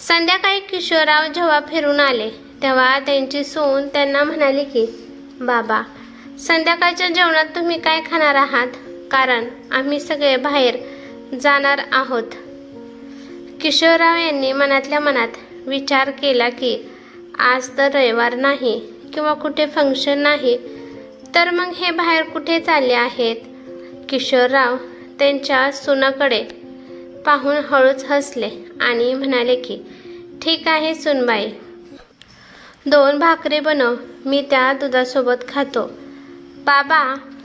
संध्याकाळी किशोरराव जेव्हा फिरून आले तेव्हा त्यांची सून त्यांना म्हणाली की बाबा, संध्याकाळच्या जेवणात तुम्ही काय खाणार आहात, कारण आम्ही सगळे बाहेर जाणार आहोत. किशोरराव यांनी मनातल्या मनात विचार केला की आज तर रविवार नाही किंवा कुठे फंक्शन नाही, तर मग हे बाहेर कुठे चालले आहेत. किशोरराव त्यांच्या सुनाकडे पाहून हळूच हसले आणि म्हणाले की ठीक आहे सुनबाई, 2 भाकरी बनव, मी त्या दुधासोबत खातो. बाबा,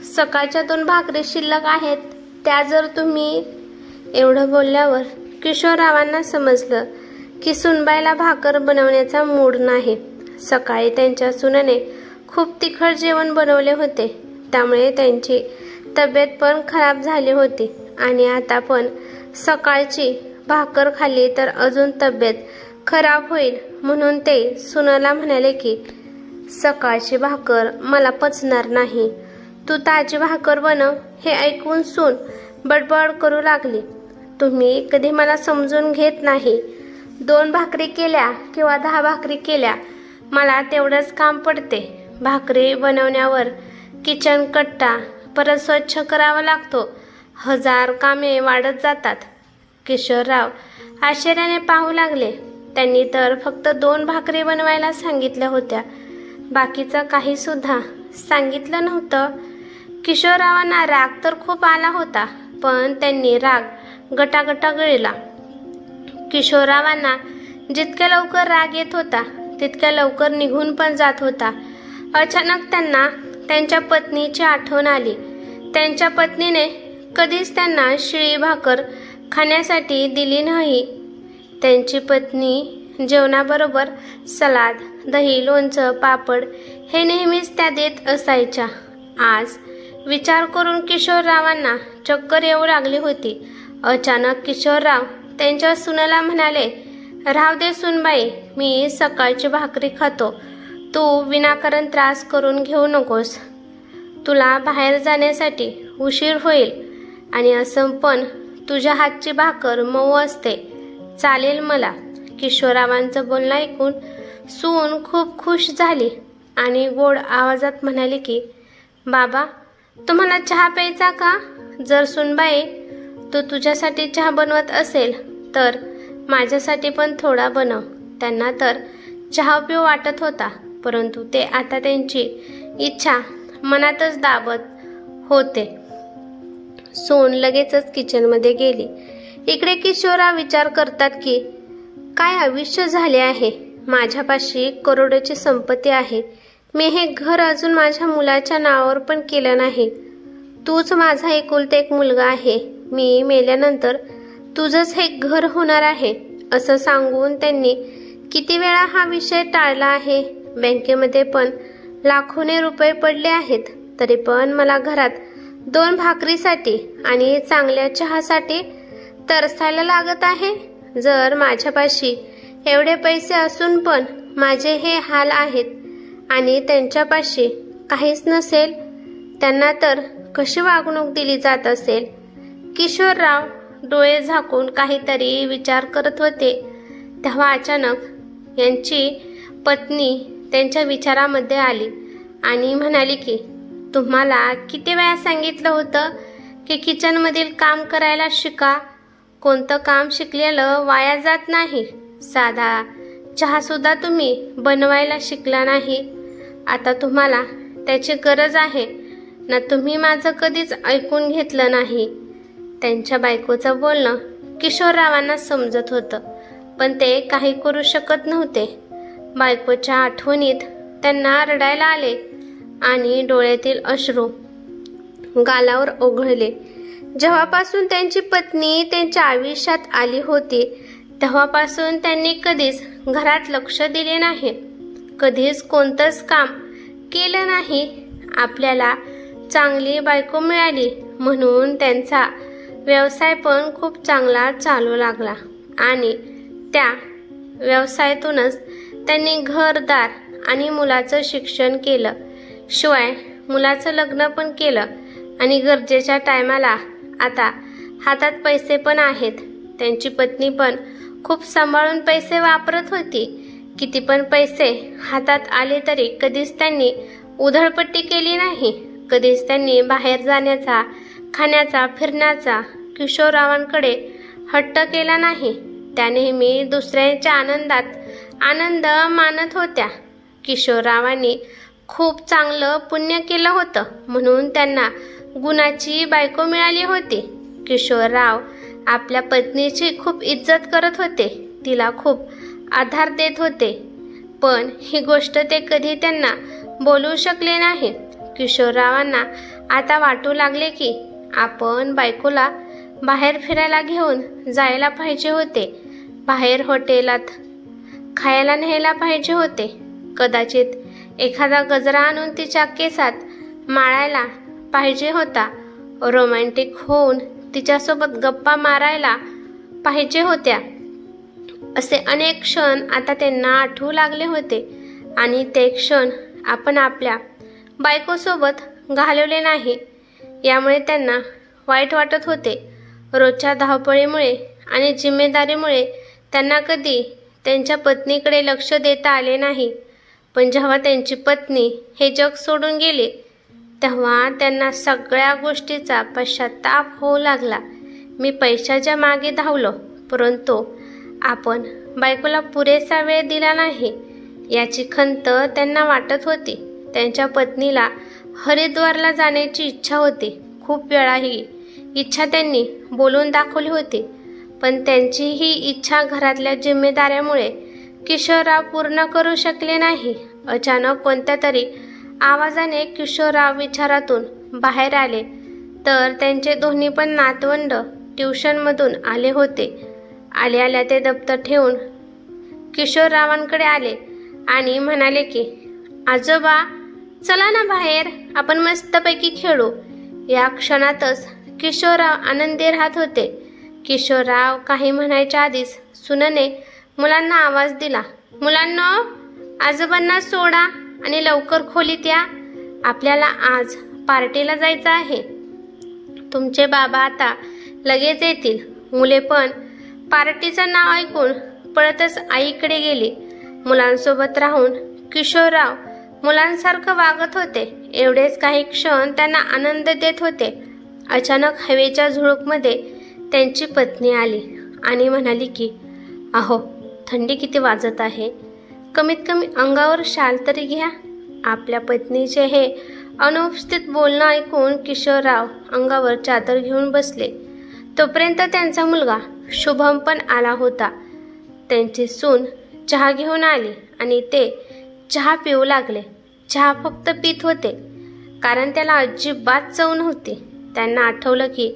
सकाळच्या 2 भाकरी शिल्लक आहेत, त्या जर तुम्ही. एवढं बोलल्यावर किशोररावांना समजलं की सुनबाईला भाकर बनवण्याचा मूड नाही. सकाळी त्यांच्या सुनेने खूप तिखट जेवण बनवले होते, त्यामुळे त्यांची तब्येत पण खराब झाली होती आणि आता पण सकाळची भाकर खाल्ली तर अजून तब्येत खराब होईल, म्हणून ते सुनेला म्हणाले की सकाळची भाकर मला पचणार नाही, तू ताजी भाकर बनव. हे ऐकून सून बडबड करू लागली, तुम्ही कधी मला समजून घेत नाही. 2 भाकरी केल्या किंवा 10 भाकरी केल्या, मला तेवढंच काम पडते. भाकरी बनवण्यावर किचन कट्टा परत स्वच्छ करावा लागतो, 1000 कामे वाढत जातात. किशोरराव आश्चर्याने पाहू लागले. त्यांनी तर फक्त 2 भाकरी बनवायला सांगितल्या होत्या, बाकीचं काही सुद्धा सांगितलं नव्हतं. किशोररावांना राग तर खूप आला होता, पण त्यांनी राग गटागटा गिळला. किशोररावांना जितक्या लवकर राग येत होता तितक्या लवकर निघून पण जात होता. अचानक त्यांना त्यांच्या पत्नीची आठवण आली. त्यांच्या पत्नीने कधीच त्यांना शिळी भाकर खाण्यासाठी दिली नाही. त्यांची पत्नी जेवणाबरोबर सलाद, दही, लोणचं, पापड हे नेहमीच त्या देत असायच्या. आज विचार करून किशोररावांना चक्कर येऊ लागली होती. अचानक किशोरराव त्यांच्या सुनेला म्हणाले, राहू दे सुनबाई, मी सकाळची भाकरी खातो, तू विनाकारण त्रास करून घेऊ नकोस. तुला बाहेर जाण्यासाठी उशीर होईल आणि असं पण तुझ्या हातची भाकर मऊ असते, चालेल मला. किशोररावांचं बोलणं ऐकून सून खूप खुश झाली आणि गोड आवाजात म्हणाली की बाबा, तुम्हाला चहा प्यायचा का? जर सुनबाई तू तुझ्यासाठी चहा बनवत असेल तर माझ्यासाठी पण थोडा बनव. त्यांना तर चहा पिऊ वाटत होता, परंतु ते आता त्यांची इच्छा मनातच दाबत होते. सून लगेचच किचनमध्ये गेली. इकडे किशोरराव विचार करतात की काय आयुष्य झाले आहे, माझ्यापाशी करोडोची संपत्ती आहे, मी हे घर अजून माझ्या मुलाच्या नावावर पण केलं नाही. तूच माझा एकुलता एक मुलगा आहे, मी मेल्यानंतर तुझंच हे घर होणार आहे, असं सांगून त्यांनी किती वेळा हा विषय टाळला आहे. बँकेमध्ये पण लाखोने रुपये पडले आहेत, तरी पण मला घरात 2 भाकरीसाठी आणि चांगल्या चहासाठी तरसायला लागत आहे. जर माझ्यापाशी एवढे पैसे असून पण माझे हे हाल आहेत आणि त्यांच्यापाशी काहीच नसेल, त्यांना तर कशी वागणूक दिली जात असेल. किशोरराव डोळे झाकून काहीतरी विचार करत होते, तेव्हा अचानक यांची पत्नी त्यांच्या विचारामध्ये आली आणि म्हणाली की तुम्हाला किती वेळा सांगितलं होतं की किचनमधील काम करायला शिका, कोणतं काम शिकलेलं वाया जात नाही. साधा चहा सुद्धा तुम्ही बनवायला शिकला नाही, आता तुम्हाला त्याची गरज आहे ना, तुम्ही माझं कधीच ऐकून घेतलं नाही. त्यांच्या बायकोचं बोलणं किशोररावांना समजत होतं, पण ते काही करू शकत नव्हते. बायकोच्या आठवणीत त्यांना रडायला आले आणि डोळ्यातील अश्रू गालावर ओघळले. जेव्हापासून त्यांची पत्नी त्यांच्या आयुष्यात आली होती तेव्हापासून त्यांनी कधीच घरात लक्ष दिले नाही, कधीच कोणतंच काम केलं नाही. आपल्याला चांगली बायको मिळाली म्हणून त्यांचा व्यवसाय पण खूप चांगला चालू लागला आणि त्या व्यवसायातूनच त्यांनी घरदार आणि मुलाचं शिक्षण केलं, शिवाय मुलाचं लग्न पण केलं आणि गरजेच्या टायमाला आता हातात पैसे पण आहेत. त्यांची पत्नी पण खूप सांभाळून पैसे वापरत होती. किती पण पैसे हातात आले तरी कधीच त्यांनी उधळपट्टी केली नाही. कधीच त्यांनी बाहेर जाण्याचा, खाण्याचा, फिरण्याचा किशोररावांकडे हट्ट केला नाही. त्या नेहमी दुसऱ्यांच्या आनंदात आनंद मानत होत्या. किशोररावांनी खूप चांगलं पुण्य केलं होतं म्हणून त्यांना गुणाची बायको मिळाली होती. किशोरराव आपल्या पत्नीची खूप इज्जत करत होते. तिला खूप आधार देत होते. पण ही गोष्ट ते कधी त्यांना बोलू शकले नाही. किशोररावांना आता वाटू लागले की आपण बायकोला बाहेर फिरायला घेऊन जायला पाहिजे होते. बाहेर हॉटेलात खायला न्यायला पाहिजे होते. कदाचित एखादा गजरा आणून तिच्या केसात माळायला पाहिजे होता. रोमॅन्टिक होऊन तिच्यासोबत गप्पा मारायला पाहिजे होत्या. असे अनेक क्षण आता त्यांना आठवू लागले होते आणि ते क्षण आपण आपल्या बायकोसोबत घालवले नाही. यामुळे त्यांना वाईट वाटत होते. रोजच्या धावपळीमुळे आणि जिम्मेदारीमुळे त्यांना कधी त्यांच्या पत्नीकडे लक्ष देता आले नाही. पण जेव्हा त्यांची पत्नी हे जग सोडून गेली तेव्हा त्यांना सगळ्या गोष्टीचा पश्चाताप होऊ लागला. मी पैशाच्या मागे धावलो परंतु आपण बायकोला पुरेसा वेळ दिला नाही याची खंत त्यांना वाटत होती. त्यांच्या पत्नीला हरिद्वारला जाण्याची इच्छा होती. खूप वेळा ही इच्छा त्यांनी बोलून दाखवली होती. पण त्यांची ही इच्छा घरातल्या जिम्मेदाऱ्यामुळे किशोरराव पूर्ण करू शकले नाही. अचानक कोणत्या तरी आवाजाने किशोरराव विचारातून बाहेर आले तर त्यांचे दोन्ही पण नातवंड ट्युशनमधून आले होते. आल्या ते दप्तर ठेवून किशोररावांकडे आले आणि म्हणाले की आजोबा चला ना बाहेर, आपण मस्तपैकी खेळू. या क्षणातच किशोरराव आनंदी राहत होते. किशोरराव काही म्हणायच्या आधीच सुनने मुलांना आवाज दिला, मुलांनो आजोबांना सोडा आणि लवकर खोलीत या. आपल्याला आज पार्टीला जायचं आहे. तुमचे बाबा आता लगेच येतील. मुले पण पार्टीचं नाव ऐकून पळतच आईकडे गेली. मुलांसोबत राहून किशोरराव मुलांसारखं वागत होते. एवढेच काही क्षण त्यांना आनंद देत होते. अचानक हवेच्या झुळूकमध्ये त्यांची पत्नी आली आणि म्हणाली की अहो थंडी किती वाजत आहे, कमीत कमी अंगावर शाल तरी घ्या. आपल्या पत्नीचे हे अनुपस्थित बोलणं ऐकून किशोरराव अंगावर चादर घेऊन बसले. तोपर्यंत त्यांचा मुलगा शुभम पण आला होता. त्यांची सून चहा घेऊन आली आणि ते चहा पिऊ लागले. चहा फक्त पित होते कारण त्याला अजिबात चव नव्हती. त्यांना आठवलं की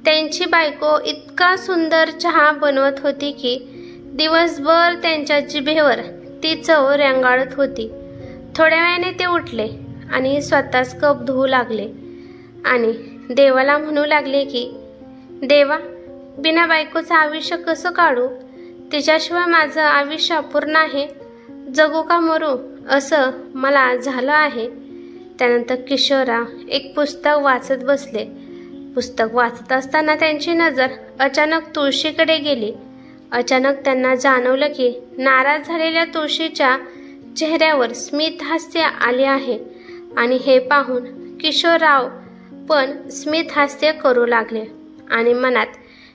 त्यांची बायको इतका सुंदर चहा बनवत होती की दिवसभर त्यांच्या जिभेवर ती चव रेंगाळत होती. थोड्या वेळाने ते उठले आणि स्वतःच कप धुवू लागले आणि देवाला म्हणू लागले की देवा, बिना बायकोचं आयुष्य कसं काढू? तिच्याशिवाय माझं आयुष्य अपूर्ण आहे. जगू का मरू असं मला झालं आहे. त्यानंतर किशोरराव एक पुस्तक वाचत बसले. पुस्तक वाचत असताना त्यांची नजर अचानक तुळशीकडे गेली. अचानक त्यांना जाणवलं की नाराज झालेल्या तुळशीच्या चेहऱ्यावर स्मित हास्य आले आहे आणि हे पाहून किशोरराव पण स्मित हास्य करू लागले आणि मनात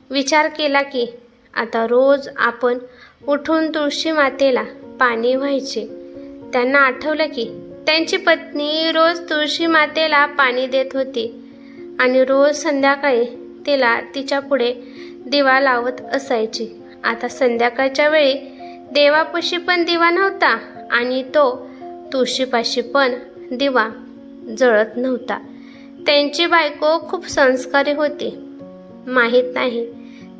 विचार केला की आता रोज आपण उठून तुळशी मातेला पाणी व्हायचे. त्यांना आठवलं की त्यांची पत्नी रोज तुळशी मातेला पाणी देत होती आणि रोज संध्याकाळी तिला तिच्या पुढे दिवा लावत असायची. आता संध्याकाळच्या वेळी देवापाशी पण दिवा नव्हता आणि तो तुळशीपाशी पण दिवा जळत नव्हता. त्यांची बायको खूप संस्कारी होती. माहीत नाही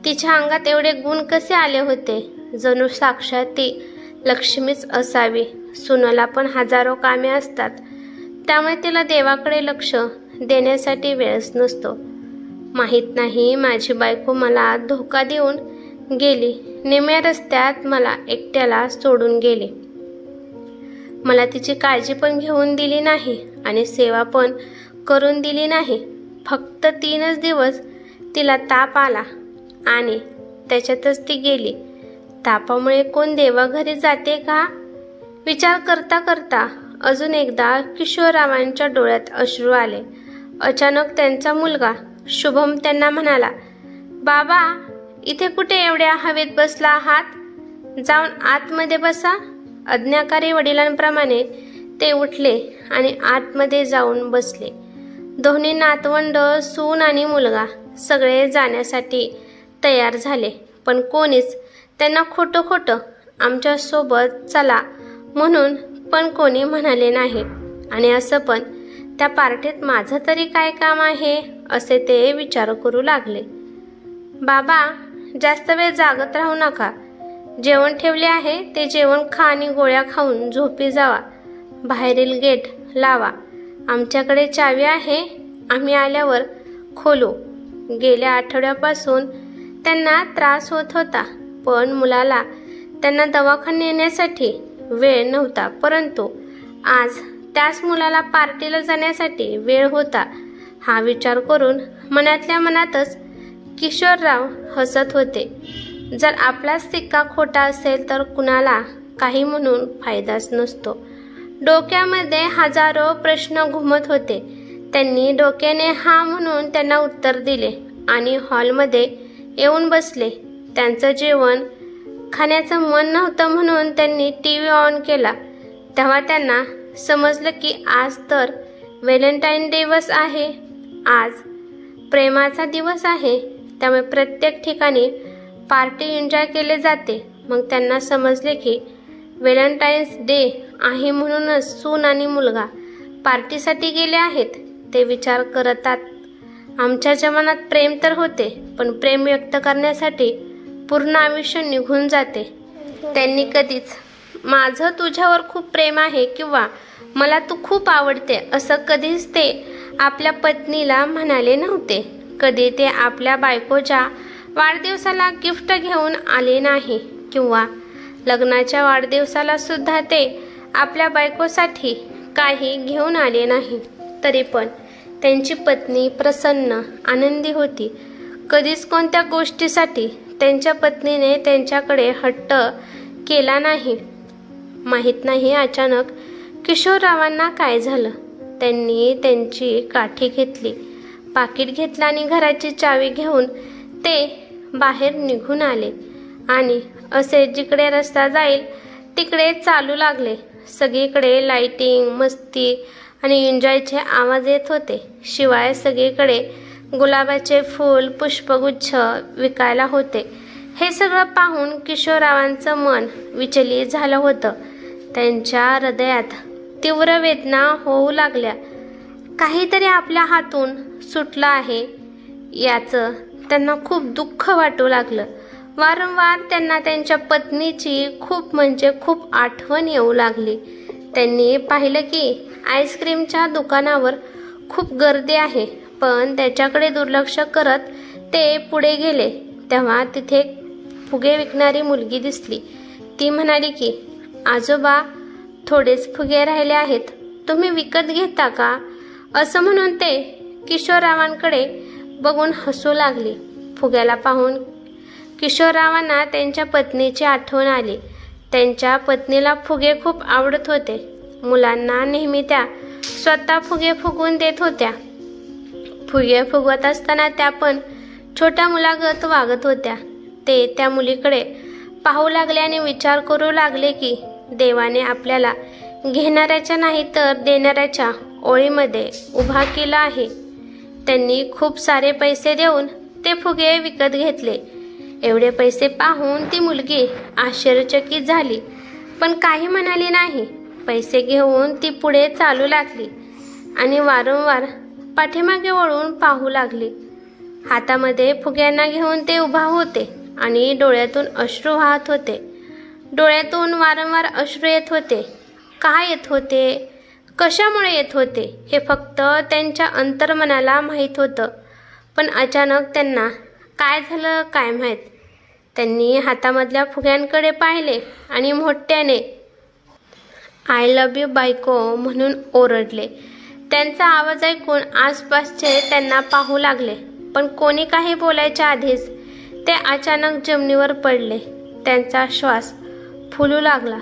तिच्या अंगात एवढे गुण कसे आले होते. जणू साक्षात ती लक्ष्मीच असावी. सुनाला पण हजारो कामे असतात त्यामुळे तिला देवाकडे लक्ष देण्यासाठी वेळच नसतो. माहीत नाही माझी बायको मला धोका देऊन गेली. निम्या रस्त्यात मला एकट्याला सोडून गेली. मला तिची काळजी पण घेऊन दिली नाही आणि सेवा पण करून दिली नाही. फक्त 3च दिवस तिला ताप आला आणि त्याच्यातच ती गेली. तापामुळे कोण देवाघरी जाते का? विचार करता करता अजून एकदा किशोररावांच्या डोळ्यात अश्रू आले. अचानक त्यांचा मुलगा शुभम त्यांना म्हणाला, बाबा, इथे कुठे एवढ्या हवेत बसला आहात? जाऊन आतमध्ये बसा. आज्ञाकारी वडिलांप्रमाणे ते उठले आणि आतमध्ये जाऊन बसले. दोन्ही नातवंड, सून आणि मुलगा सगळे जाण्यासाठी तयार झाले, पण कोणीच त्यांना खोटं खोटं आमच्यासोबत चला म्हणून पण कोणी म्हणाले नाही. आणि असं पण त्या पार्टीत माझं तरी काय काम आहे असे ते विचार करू लागले. बाबा, जास्त वेळ जागत राहू नका. जेवण ठेवले आहे ते जेवण खा आणि गोळ्या खाऊन झोपी जावा. बाहेरील गेट लावा. आमच्याकडे चावी आहे, आम्ही आल्यावर खोलू. गेल्या आठवड्यापासून त्यांना त्रास होत होता, पण मुलाला त्यांना दवाखान्यात नेण्यासाठी वेळ नव्हता, परंतु आज त्याच मुलाला पार्टीला जाण्यासाठी वेळ होता. हा विचार करून मनातल्या मनातच किशोरराव हसत होते. जर आपला सिक्का खोटा असेल तर कुणाला काही म्हणून फायदाच नसतो. डोक्यामध्ये हजारो प्रश्न घुमत होते. त्यांनी डोक्याने हा म्हणून त्यांना उत्तर दिले आणि हॉलमध्ये येऊन बसले. त्यांचं जेवण खाण्याचं मन नव्हतं म्हणून त्यांनी टीव्ही ऑन केला. तेव्हा त्यांना समजलं की आज तर व्हॅलेंटाईन दिवस आहे. आज प्रेमाचा दिवस आहे, त्यामुळे प्रत्येक ठिकाणी पार्टी एन्जॉय केले जाते. मग त्यांना समजले की व्हॅलेंटाईन्स डे आहे म्हणूनच सून आणि मुलगा पार्टीसाठी गेले आहेत. ते विचार करतात, आमच्या जमान्यात प्रेम तर होते, पण प्रेम व्यक्त करण्यासाठी पूर्ण आयुष्य निघून जाते. त्यांनी कधीच माझं तुझ्यावर खूप प्रेम आहे किंवा मला तू खूप आवडते असं कधीच ते आपल्या पत्नीला म्हणाले नव्हते. कधी ते आपल्या बायकोच्या वाढदिवसाला गिफ्ट घेऊन आले नाही किंवा लग्नाच्या वाढदिवसाला सुद्धा ते आपल्या बायकोसाठी काही घेऊन आले नाही. तरी पण त्यांची पत्नी प्रसन्न, आनंदी होती. कधीच कोणत्या गोष्टीसाठी त्यांच्या पत्नीने त्यांच्याकडे हट्ट केला नाही. माहीत नाही अचानक किशोररावांना काय झालं. त्यांनी त्यांची काठी घेतली, पाकिट घेतलं आणि घराची चावी घेऊन ते बाहेर निघून आले आणि असे जिकडे रस्ता जाईल तिकडे चालू लागले. सगळीकडे लाइटिंग, मस्ती आणि एन्जॉयचे आवाज येत होते. शिवाय सगळीकडे गुलाबाचे फूल, पुष्पगुच्छ विकायला होते. हे सगळं पाहून किशोररावांचं मन विचलित झालं होतं. त्यांच्या हृदयात तीव्र वेदना होऊ लागल्या. काहीतरी आपल्या हातून सुटलं आहे याचं त्यांना खूप दुःख वाटू लागलं. वारंवार त्यांना त्यांच्या पत्नीची खूप म्हणजे खूप आठवण येऊ लागली. त्यांनी पाहिलं की आईस्क्रीमच्या दुकानावर खूप गर्दी आहे, पण त्याच्याकडे दुर्लक्ष करत ते पुढे गेले. तेव्हा तिथे फुगे विकणारी मुलगी दिसली. ती म्हणाली की आजोबा, थोडेच फुगे राहिले आहेत, तुम्ही विकत घेता का? असं म्हणून ते किशोररावांकडे बघून हसू लागली. फुग्याला पाहून किशोररावांना त्यांच्या पत्नीची आठवण आली. त्यांच्या पत्नीला फुगे खूप आवडत होते. मुलांना नेहमी त्या स्वतः फुगे फुगवून देत होत्या. फुगे फुगवत असताना त्या पण छोट्या मुलागत वागत होत्या. ते त्या मुलीकडे पाहू लागले आणि विचार करू लागले की देवाने आपल्याला घेणाऱ्याच्या नाही तर देणाऱ्याच्या ओळीमध्ये उभा केला आहे. त्यांनी खूप सारे पैसे देऊन ते फुगे विकत घेतले. एवढे पैसे पाहून ती मुलगी आश्चर्यचकित झाली, पण काही म्हणाली नाही. पैसे घेऊन ती पुढे चालू लागली आणि वारंवार पाठीमागे वळून पाहू लागली. हातामध्ये फुग्यांना घेऊन ते उभा होते आणि डोळ्यातून अश्रू वाहत होते. डोळ्यातून वारंवार अश्रू येत होते. का येत होते, कशामुळे येत होते हे फक्त त्यांच्या अंतर्मनाला माहीत होतं. पण अचानक त्यांना काय झालं काय माहीत. त्यांनी हातामधल्या फुग्यांकडे पाहिले आणि मोठ्याने आय लव्ह यू बायको म्हणून ओरडले. त्यांचा आवाज ऐकून आसपासचे त्यांना पाहू लागले, पण कोणी काही बोलायच्या आधीच ते अचानक जमिनीवर पडले. त्यांचा श्वास फुलू लागला.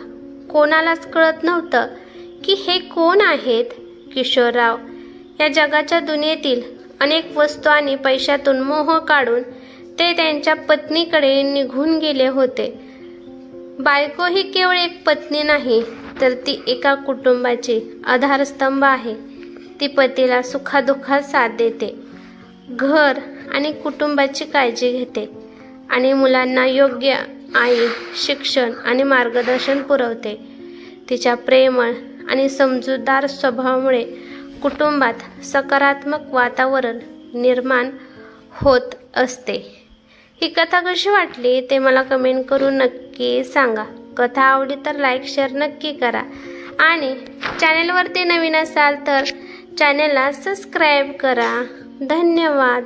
कोणालाच कळत नव्हतं की हे कोण आहेत. किशोरराव या जगाच्या दुनियेतील अनेक वस्तू आणि पैशातून मोह काढून ते त्यांच्या पत्नीकडे निघून गेले होते. बायको ही केवळ एक पत्नी नाही, तर ती एका कुटुंबाची आधारस्तंभ आहे. ती पतीला सुखादुःखात साथ देते, घर आणि कुटुंबाची काळजी घेते आणि मुलांना योग्य आई, शिक्षण आणि मार्गदर्शन पुरवते. तिच्या प्रेमळ आणि समजूतदार स्वभावामुळे कुटुंबात सकारात्मक वातावरण निर्माण होत असते. ही कथा कशी वाटली ते मला कमेंट करून नक्की सांगा. कथा आवडली तर लाईक शेअर नक्की करा आणि चॅनेलवरती नवीन असाल तर चॅनेलला सबस्क्राईब करा. धन्यवाद.